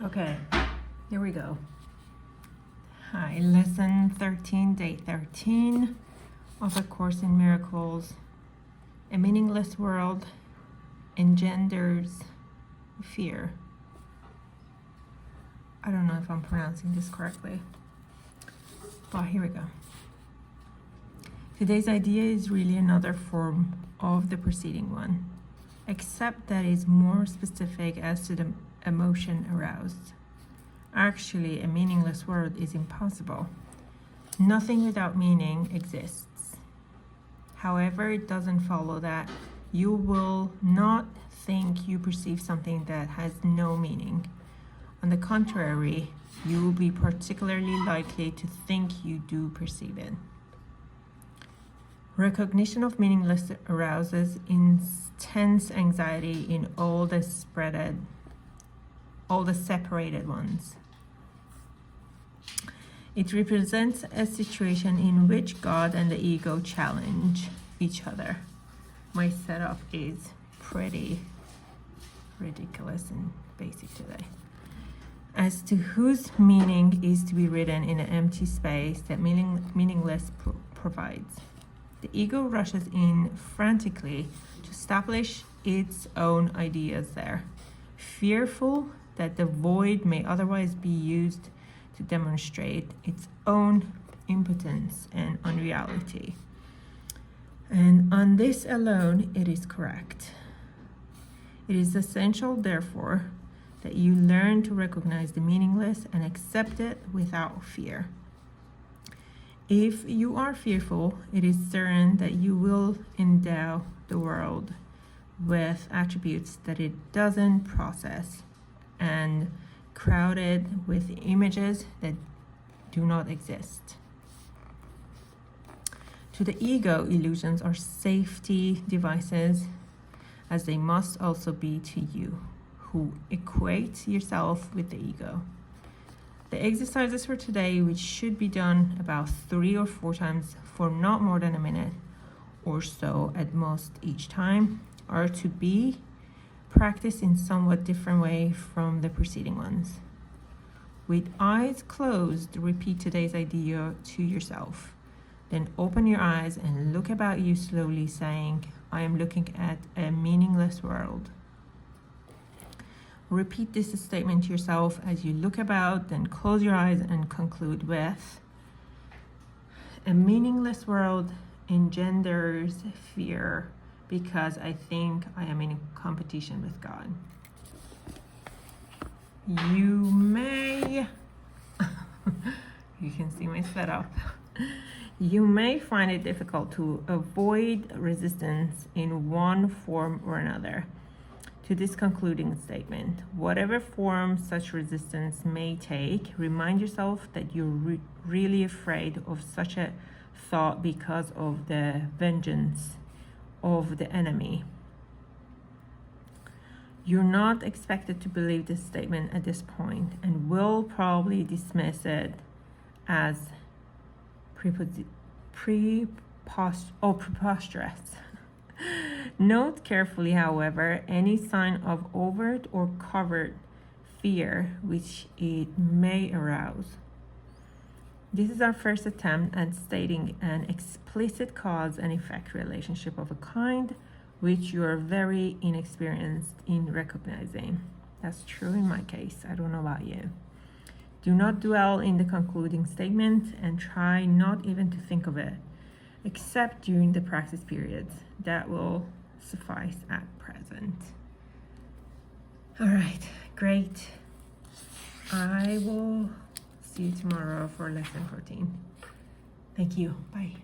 Okay, here we go. Hi, lesson 13, day 13 of A Course in Miracles. A meaningless world engenders fear. I don't know if I'm pronouncing this correctly, but here we go. Today's idea is really another form of the preceding one, except that it's more specific as to the emotion aroused. Actually, a meaningless world is impossible. Nothing without meaning exists. However, it doesn't follow that you will not think you perceive something that has no meaning. On the contrary, you will be particularly likely to think you do perceive it. Recognition of meaningless arouses intense anxiety in all the separated ones. It represents a situation in which God and the ego challenge each other. My setup is pretty ridiculous and basic today. As to whose meaning is to be written in an empty space that meaningless provides. The ego rushes in frantically to establish its own ideas there, fearful that the void may otherwise be used to demonstrate its own impotence and unreality. And on this alone, it is correct. It is essential, therefore, that you learn to recognize the meaningless and accept it without fear. If you are fearful, it is certain that you will endow the world with attributes that it doesn't process and crowd it with images that do not exist. To the ego, illusions are safety devices, as they must also be to you, who equate yourself with the ego. The exercises for today, which should be done about 3 or 4 times for not more than a minute or so at most each time, are to be practiced in somewhat different way from the preceding ones. With eyes closed, repeat today's idea to yourself. Then open your eyes and look about you slowly, saying, I am looking at a meaningless world. Repeat this statement to yourself as you look about, then close your eyes and conclude with, a meaningless world engenders fear because I think I am in a competition with God. You may, you can see my setup. You may find it difficult to avoid resistance in one form or another to this concluding statement. Whatever form such resistance may take, remind yourself that you're really afraid of such a thought because of the vengeance of the enemy. You're not expected to believe this statement at this point and will probably dismiss it as preposterous. Note carefully, however, any sign of overt or covert fear which it may arouse. This is our first attempt at stating an explicit cause and effect relationship of a kind which you are very inexperienced in recognizing. That's true in my case. I don't know about you. Do not dwell in the concluding statement and try not even to think of it, except during the practice periods. That will suffice at present. All right, great. I will see you tomorrow for lesson 14. Thank you. Bye.